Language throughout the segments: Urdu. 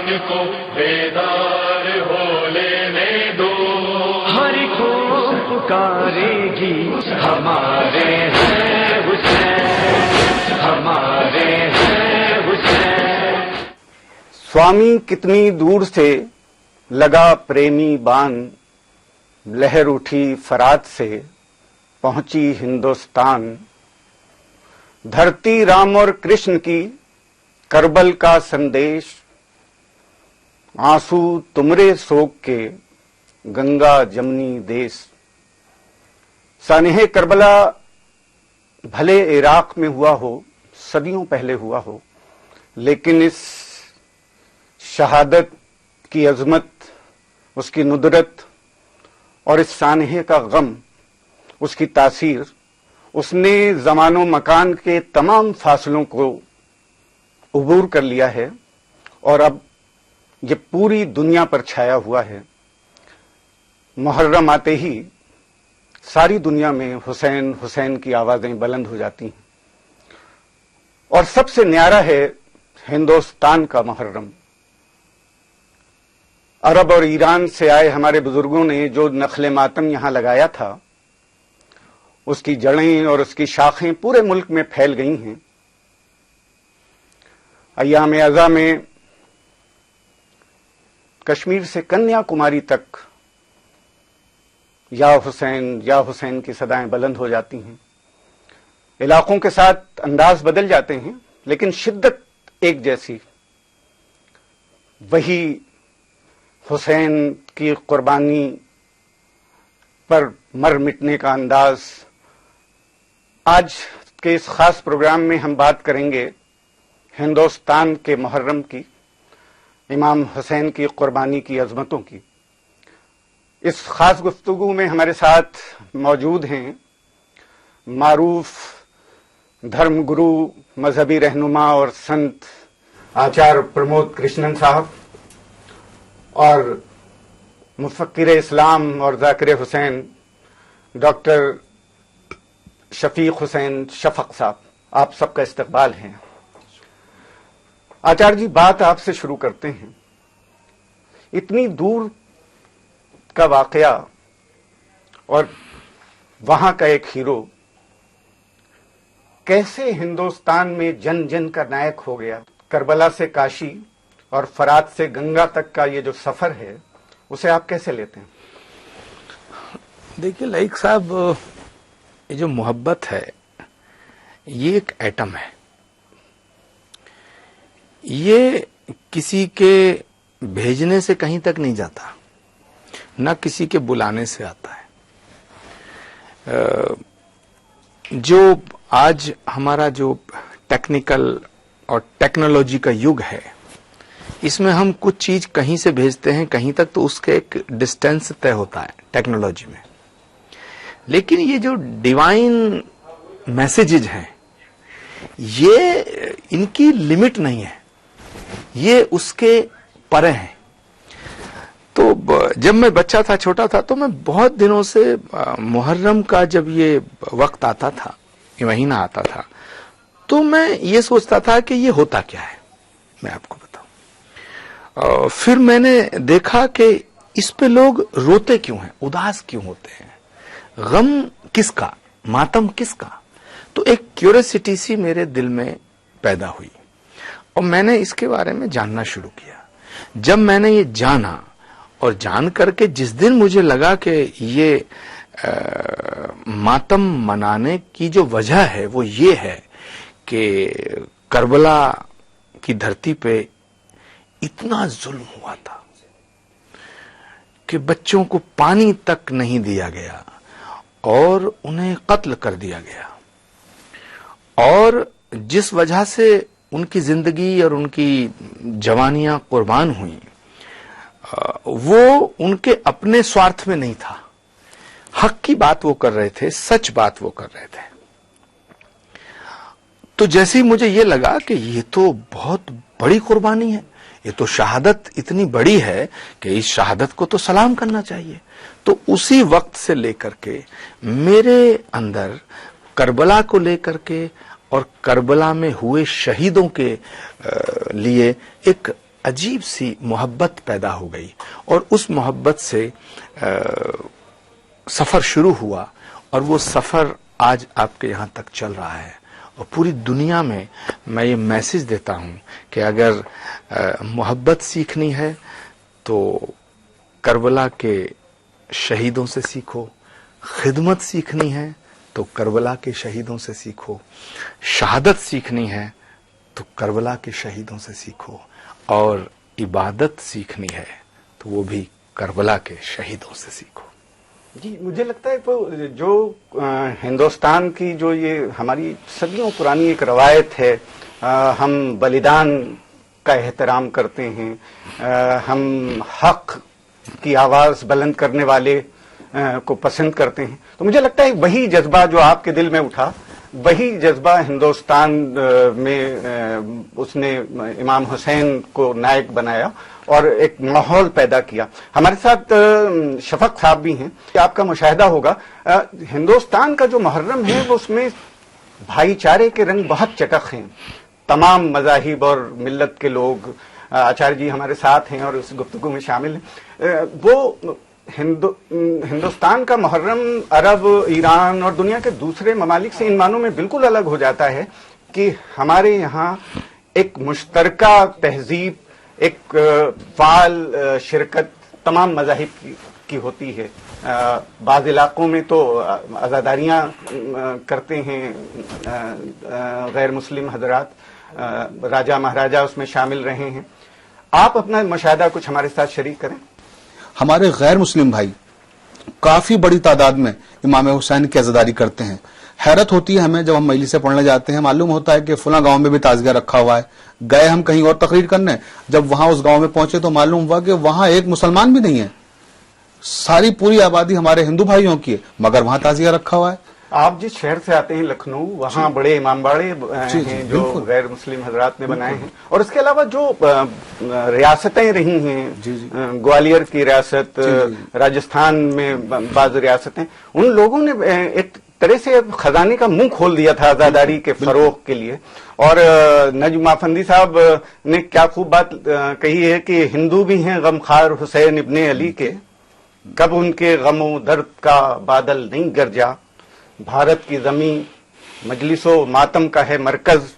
جان کو بیدار ہو لینے دو، ہر کو پکارے گی ہمارے ہیں حسین، ہمارے ہیں حسین۔ سوامی کتنی دور سے لگا پریمی بان، لہر اٹھی فرات سے پہنچی ہندوستان، دھرتی رام اور کرشن کی کربل کا سندیش، آنسو تمرے سوگ کے گنگا جمنی دیس۔ سانحہ کربلا بھلے عراق میں ہوا ہو، صدیوں پہلے ہوا ہو، لیکن اس شہادت کی عظمت، اس کی ندرت اور اس سانحے کا غم، اس کی تاثیر، اس نے زمان و مکان کے تمام فاصلوں کو عبور کر لیا ہے اور اب یہ پوری دنیا پر چھایا ہوا ہے۔ محرم آتے ہی ساری دنیا میں حسین حسین کی آوازیں بلند ہو جاتی ہیں، اور سب سے نیارا ہے ہندوستان کا محرم۔ عرب اور ایران سے آئے ہمارے بزرگوں نے جو نخل ماتم یہاں لگایا تھا، اس کی جڑیں اور اس کی شاخیں پورے ملک میں پھیل گئی ہیں۔ ایام ازاں میں کشمیر سے کنیا کماری تک یا حسین کی صدائیں بلند ہو جاتی ہیں۔ علاقوں کے ساتھ انداز بدل جاتے ہیں، لیکن شدت ایک جیسی۔ وہی حسین کی قربانی پر مر مٹنے کا انداز۔ آج کے اس خاص پروگرام میں ہم بات کریں گے ہندوستان کے محرم کی، امام حسین کی قربانی کی عظمتوں کی۔ اس خاص گفتگو میں ہمارے ساتھ موجود ہیں معروف دھرم گرو، مذہبی رہنما اور سنت آچار پرمود کرشنن صاحب، اور مفکر اسلام اور ذاکر حسین ڈاکٹر شفیق حسین شفق صاحب۔ آپ سب کا استقبال ہے۔ آچار جی، بات آپ سے شروع کرتے ہیں۔ اتنی دور کا واقعہ اور وہاں کا ایک ہیرو کیسے ہندوستان میں جن جن کا نائک ہو گیا؟ کربلا سے کاشی اور فرات سے گنگا تک کا یہ جو سفر ہے، اسے آپ کیسے لیتے ہیں؟ دیکھیے لائق صاحب، یہ جو محبت ہے یہ ایک ایٹم ہے۔ یہ کسی کے بھیجنے سے کہیں تک نہیں جاتا، نہ کسی کے بلانے سے آتا ہے۔ جو آج ہمارا جو ٹیکنیکل اور ٹیکنالوجی کا یگ ہے، اس میں ہم کچھ چیز کہیں سے بھیجتے ہیں کہیں تک، تو اس کے ایک ڈسٹینس طے ہوتا ہے ٹیکنالوجی میں۔ لیکن یہ جو ڈیوائن میسیجز ہیں، یہ ان کی لمٹ نہیں ہے، یہ اس کے پرے ہیں۔ تو جب میں بچہ تھا، چھوٹا تھا، تو میں بہت دنوں سے محرم کا جب یہ وقت آتا تھا، یہ مہینہ آتا تھا، تو میں یہ سوچتا تھا کہ یہ ہوتا کیا ہے، میں آپ کو بتاؤں۔ پھر میں نے دیکھا کہ اس پہ لوگ روتے کیوں ہیں، اداس کیوں ہوتے ہیں، غم کس کا، ماتم کس کا۔ تو ایک کیوریسٹی سی میرے دل میں پیدا ہوئی، اور میں نے اس کے بارے میں جاننا شروع کیا۔ جب میں نے یہ جانا، اور جان کر کے جس دن مجھے لگا کہ یہ ماتم منانے کی جو وجہ ہے وہ یہ ہے کہ کربلا کی دھرتی پہ اتنا ظلم ہوا تھا کہ بچوں کو پانی تک نہیں دیا گیا اور انہیں قتل کر دیا گیا، اور جس وجہ سے ان کی زندگی اور ان کی جوانیاں قربان ہوئیں، وہ ان کے اپنے سوارتھ میں نہیں تھا، حق کی بات وہ کر رہے تھے، سچ بات وہ کر رہے تھے۔ تو جیسے ہی مجھے یہ لگا کہ یہ تو بہت بڑی قربانی ہے، یہ تو شہادت اتنی بڑی ہے کہ اس شہادت کو تو سلام کرنا چاہیے، تو اسی وقت سے لے کر کے میرے اندر کربلا کو لے کر کے اور کربلا میں ہوئے شہیدوں کے لیے ایک عجیب سی محبت پیدا ہو گئی اور اس محبت سے سفر شروع ہوا اور وہ سفر آج آپ کے یہاں تک چل رہا ہے. اور پوری دنیا میں یہ میسج دیتا ہوں کہ اگر محبت سیکھنی ہے تو کربلا کے شہیدوں سے سیکھو، خدمت سیکھنی ہے تو کربلا کے شہیدوں سے سیکھو، شہادت سیکھنی ہے تو کربلا کے شہیدوں سے سیکھو، اور عبادت سیکھنی ہے تو وہ بھی کربلا کے شہیدوں سے سیکھو. جی مجھے لگتا ہے جو ہندوستان کی جو یہ ہماری صدیوں پرانی ایک روایت ہے، ہم بلیدان کا احترام کرتے ہیں، ہم حق کی آواز بلند کرنے والے کو پسند کرتے ہیں، تو مجھے لگتا ہے وہی جذبہ جو آپ کے دل میں اٹھا، وہی جذبہ ہندوستان میں اس نے امام حسین کو نائک بنایا اور ایک ماحول پیدا کیا. ہمارے ساتھ شفق صاحب بھی ہیں. آپ کا مشاہدہ ہوگا ہندوستان کا جو محرم ہے وہ اس میں بھائی چارے کے رنگ بہت چٹخ ہیں. تمام مذاہب اور ملت کے لوگ، آچاریہ جی ہمارے ساتھ ہیں اور اس گفتگو میں شامل ہیں. وہ ہندوستان کا محرم عرب، ایران اور دنیا کے دوسرے ممالک سے ان معنوں میں بالکل الگ ہو جاتا ہے کہ ہمارے یہاں ایک مشترکہ تہذیب، ایک فعال شرکت تمام مذاہب کی ہوتی ہے. بعض علاقوں میں تو عزاداریاں کرتے ہیں غیر مسلم حضرات، راجہ مہاراجہ اس میں شامل رہے ہیں. آپ اپنا مشاہدہ کچھ ہمارے ساتھ شریک کریں. ہمارے غیر مسلم بھائی کافی بڑی تعداد میں امام حسین کی عزاداری کرتے ہیں. حیرت ہوتی ہے ہمیں جب ہم مجلس سے پڑھنے جاتے ہیں، معلوم ہوتا ہے کہ فلاں گاؤں میں بھی تعزیہ رکھا ہوا ہے. گئے ہم کہیں اور تقریر کرنے، جب وہاں اس گاؤں میں پہنچے تو معلوم ہوا کہ وہاں ایک مسلمان بھی نہیں ہے، ساری پوری آبادی ہمارے ہندو بھائیوں کی ہے، مگر وہاں تعزیہ رکھا ہوا ہے. آپ جس شہر سے آتے ہیں لکھنؤ، وہاں بڑے امام باڑے ہیں جو غیر مسلم حضرات نے بنائے ہیں، اور اس کے علاوہ جو ریاستیں رہی ہیں، گوالیر کی ریاست، راجستھان میں بعض ریاستیں، ان لوگوں نے ایک طرح سے خزانے کا منہ کھول دیا تھا آزاداری کے فروغ کے لیے. اور نجم افندی صاحب نے کیا خوب بات کہی ہے کہ ہندو بھی ہیں غمخوار حسین ابن علی کے، کب ان کے غم و درد کا بادل نہیں گرجا، بھارت کی زمین مجلس و ماتم کا ہے مرکز،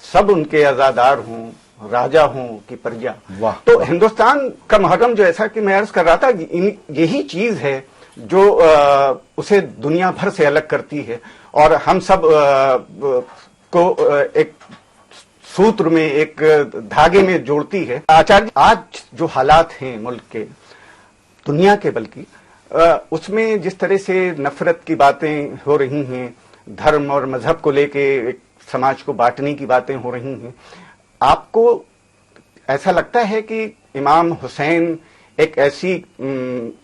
سب ان کے عزادار ہوں، راجا ہوں کہ پرجا. تو ہندوستان کا محرم جو ایسا کہ میں عرض کر رہا تھا، یہی چیز ہے جو اسے دنیا بھر سے الگ کرتی ہے اور ہم سب کو ایک سوتر میں، ایک دھاگے میں جوڑتی ہے. آچاریہ، آج جو حالات ہیں ملک کے، دنیا کے بلکہ، اس میں جس طرح سے نفرت کی باتیں ہو رہی ہیں، دھرم اور مذہب کو لے کے ایک سماج کو بانٹنے کی باتیں ہو رہی ہیں، آپ کو ایسا لگتا ہے کہ امام حسین ایک ایسی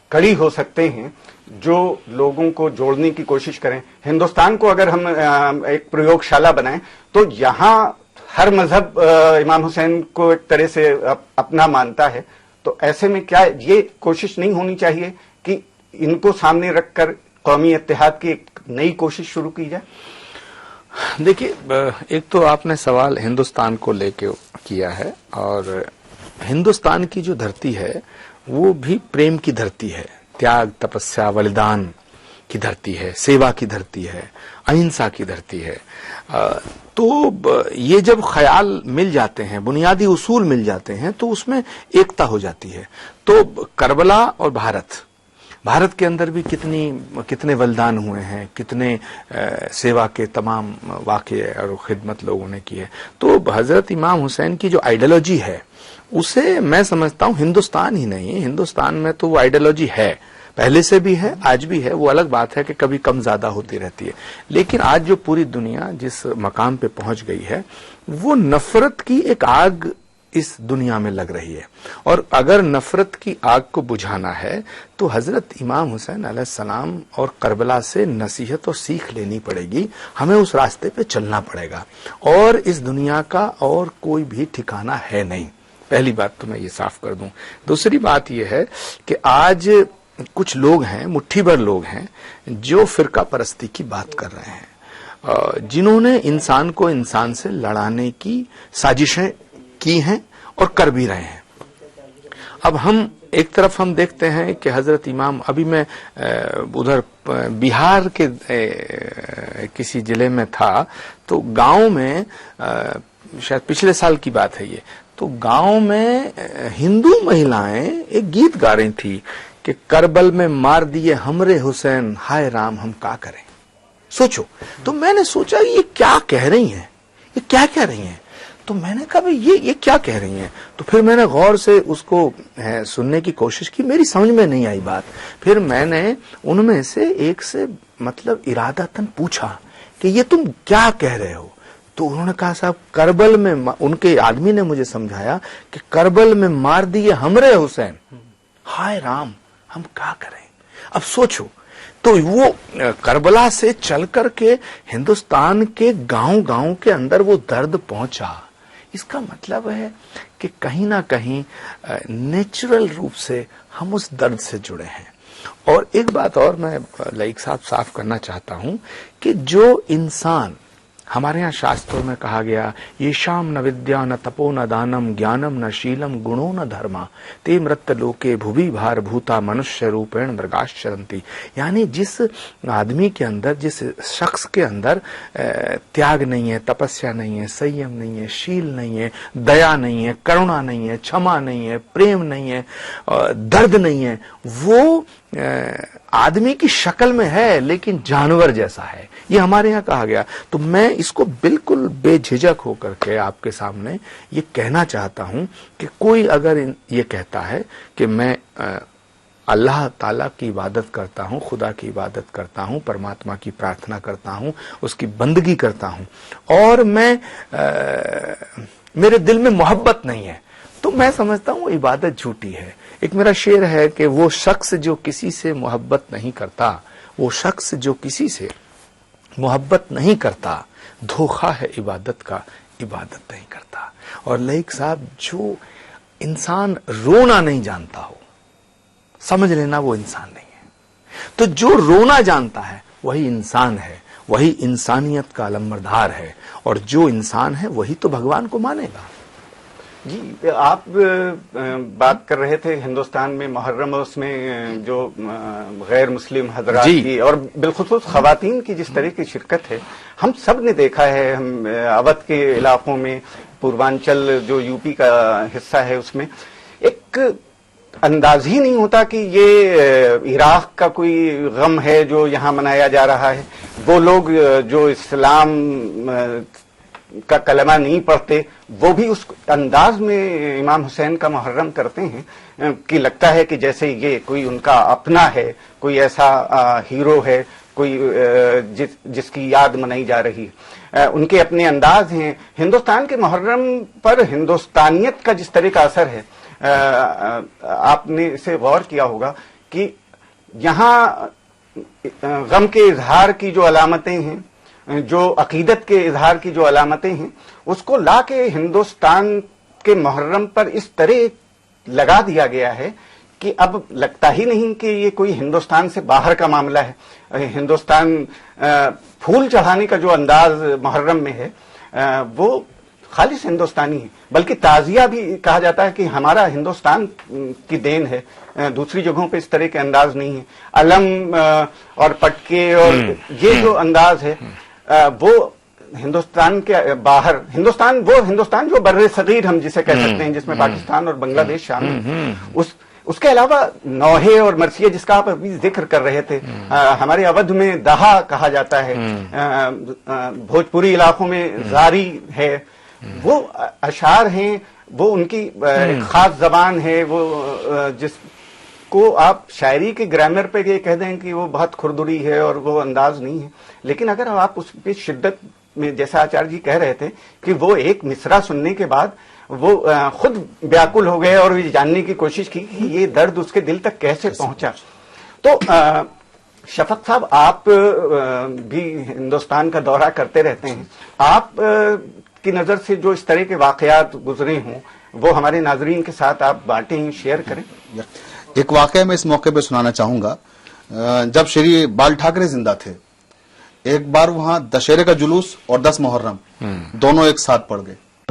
کڑی ہو سکتے ہیں جو لوگوں کو جوڑنے کی کوشش کریں؟ ہندوستان کو اگر ہم ایک پریوگ شالہ بنائیں تو یہاں ہر مذہب امام حسین کو ایک طرح سے اپنا مانتا ہے، تو ایسے میں کیا یہ کوشش نہیں ہونی چاہیے کہ ان کو سامنے رکھ کر قومی اتحاد کی ایک نئی کوشش شروع کی جائے؟ دیکھیے، ایک تو آپ نے سوال ہندوستان کو لے کے کیا ہے، اور ہندوستان کی جو دھرتی ہے وہ بھی پریم کی دھرتی ہے، تیاگ، تپسیا، بلیدان کی دھرتی ہے، سیوا کی دھرتی ہے، اہنسا کی دھرتی ہے. تو یہ جب خیال مل جاتے ہیں، بنیادی اصول مل جاتے ہیں، تو اس میں ایکتا ہو جاتی ہے. تو کربلا اور بھارت کے اندر بھی کتنے بلیدان ہوئے ہیں، کتنے سیوا کے تمام واقعے اور خدمت لوگوں نے کی ہے. تو حضرت امام حسین کی جو آئیڈیالوجی ہے اسے میں سمجھتا ہوں ہندوستان ہی نہیں، ہندوستان میں تو وہ آئیڈیالوجی ہے، پہلے سے بھی ہے، آج بھی ہے. وہ الگ بات ہے کہ کبھی کم زیادہ ہوتی رہتی ہے، لیکن آج جو پوری دنیا جس مقام پہ پہنچ گئی ہے وہ نفرت کی ایک آگ اس دنیا میں لگ رہی ہے. اور اگر نفرت کی آگ کو بجھانا ہے تو حضرت امام حسین علیہ السلام اور کربلا سے نصیحت اور سیکھ لینی پڑے گی. ہمیں اس راستے پہ چلنا پڑے گا، اور اس دنیا کا اور کوئی بھی ٹھکانہ ہے نہیں. پہلی بات تو میں یہ صاف کر دوں. دوسری بات یہ ہے کہ آج کچھ لوگ ہیں، مٹھی بھر لوگ ہیں، جو فرقہ پرستی کی بات کر رہے ہیں، جنہوں نے انسان کو انسان سے لڑانے کی سازشیں کی ہیں اور کر بھی رہے ہیں. اب ہم ایک طرف ہم دیکھتے ہیں کہ حضرت امام، ابھی میں ادھر بہار کے کسی ضلع میں تھا، تو گاؤں میں شاید پچھلے سال کی بات ہے یہ، تو گاؤں میں ہندو مہیلائیں ایک گیت گا رہی تھی کہ کربل میں مار دیے ہمرے حسین، ہائے رام ہم کیا کریں. سوچو. تو میں نے سوچا یہ کیا کہہ رہی ہیں، یہ کیا کہہ رہی ہیں. تو میں نے کہا بھئی یہ کیا کہہ رہی ہیں. تو پھر میں نے غور سے اس کو سننے کی کوشش کی، میری سمجھ میں نہیں آئی بات. پھر میں نے ان میں سے ایک سے مطلب ارادتاً پوچھا کہ یہ تم کیا کہہ رہے ہو. تو انہوں نے کہا صاحب کربل میں، ان کے آدمی نے مجھے سمجھایا کہ کربل میں مار دیے ہمرے حسین، ہائے رام ہم کیا کریں. اب سوچو، تو وہ کربلا سے چل کر کے ہندوستان کے گاؤں گاؤں کے اندر وہ درد پہنچا. اس کا مطلب ہے کہ کہیں نہ کہیں نیچرل روپ سے ہم اس درد سے جڑے ہیں. اور ایک بات اور میں لائق صاحب صاف کرنا چاہتا ہوں کہ جو انسان، ہمارے ہاں شاستروں میں کہا گیا یہ شام نہ ودیا نہ تپو نہ دانم گیانم نہ شیلم گنو نہ دھرما تے مرت لوکے بھوی بھار بھوتا منشیہ روپین مرگاشرنتی. یعنی جس آدمی کے اندر، جس شخص کے اندر تیاگ نہیں ہے، تپسیا نہیں ہے، سیم نہیں ہے، شیل نہیں ہے، دیا نہیں ہے، کرونا نہیں ہے، چھما نہیں ہے، پریم نہیں ہے، درد نہیں ہے، وہ آدمی کی شکل میں ہے لیکن جانور جیسا ہے. یہ ہمارے یہاں کہا گیا. تو میں اس کو بالکل بے جھجک ہو کر کے آپ کے سامنے یہ کہنا چاہتا ہوں کہ کوئی اگر یہ کہتا ہے کہ میں اللہ تعالیٰ کی عبادت کرتا ہوں، خدا کی عبادت کرتا ہوں، پرماتما کی پرارتھنا کرتا ہوں، اس کی بندگی کرتا ہوں، اور میں میرے دل میں محبت نہیں ہے، تو میں سمجھتا ہوں وہ عبادت جھوٹی ہے. ایک میرا شعر ہے کہ وہ شخص جو کسی سے محبت نہیں کرتا، وہ شخص جو کسی سے محبت نہیں کرتا، دھوکہ ہے عبادت کا، عبادت نہیں کرتا. اور لائق صاحب، جو انسان رونا نہیں جانتا ہو، سمجھ لینا وہ انسان نہیں ہے. تو جو رونا جانتا ہے وہی انسان ہے، وہی انسانیت کا علمبردار ہے، اور جو انسان ہے وہی تو بھگوان کو مانے گا. جی، آپ بات کر رہے تھے ہندوستان میں محرم، اس میں جو غیر مسلم حضرات کی اور بالخصوص خواتین کی جس طرح کی شرکت ہے، ہم سب نے دیکھا ہے. ہم اودھ کے علاقوں میں، پوروانچل جو یو پی کا حصہ ہے، اس میں ایک انداز ہی نہیں ہوتا کہ یہ عراق کا کوئی غم ہے جو یہاں منایا جا رہا ہے. وہ لوگ جو اسلام کا کلمہ نہیں پڑھتے، وہ بھی اس انداز میں امام حسین کا محرم کرتے ہیں کہ لگتا ہے کہ جیسے یہ کوئی ان کا اپنا ہے، کوئی ایسا ہیرو ہے، کوئی جس کی یاد منائی جا رہی ہے. ان کے اپنے انداز ہیں. ہندوستان کے محرم پر ہندوستانیت کا جس طرح کا اثر ہے، آپ نے اسے غور کیا ہوگا کہ یہاں غم کے اظہار کی جو علامتیں ہیں، جو عقیدت کے اظہار کی جو علامتیں ہیں، اس کو لا کے ہندوستان کے محرم پر اس طرح لگا دیا گیا ہے کہ اب لگتا ہی نہیں کہ یہ کوئی ہندوستان سے باہر کا معاملہ ہے. ہندوستان پھول چڑھانے کا جو انداز محرم میں ہے وہ خالص ہندوستانی ہے، بلکہ تعزیہ بھی کہا جاتا ہے کہ ہمارا ہندوستان کی دین ہے. دوسری جگہوں پہ اس طرح کے انداز نہیں ہے. علم اور پٹکے اور یہ جو انداز ہے وہ ہندوستان کے باہر، ہندوستان جو بر صغیر ہم جسے کہہ سکتے ہیں، جس میں پاکستان اور بنگلہ دیش شامل ہیں، اس کے علاوہ نوحے اور مرثیہ جس کا آپ ابھی ذکر کر رہے تھے، ہمارے اودھ میں دہا کہا جاتا ہے، بھوجپوری علاقوں میں زاری ہے. وہ اشعار ہیں، وہ ان کی ایک خاص زبان ہے، وہ جس کو آپ شاعری کے گرامر پہ یہ کہہ دیں کہ وہ بہت کھردری ہے اور وہ انداز نہیں ہے. لیکن اگر آپ اس پہ شدت میں، جیسا آچاریہ جی کہہ رہے تھے کہ وہ ایک مصرع سننے کے بعد وہ خود بیاکل ہو گئے اور یہ جاننے کی کوشش کی کہ یہ درد اس کے دل تک کیسے پہنچا. تو شفق صاحب، آپ بھی ہندوستان کا دورہ کرتے رہتے ہیں، آپ کی نظر سے جو اس طرح کے واقعات گزرے ہوں وہ ہمارے ناظرین کے ساتھ آپ بانٹیں، شیئر کریں. ایک واقعہ میں اس موقع پہ سنانا چاہوں گا. جب شری بال ٹھاکرے زندہ تھے، ایک بار وہاں دشہرے کا جلوس اور 10 محرم دونوں ایک ساتھ پڑ گئے.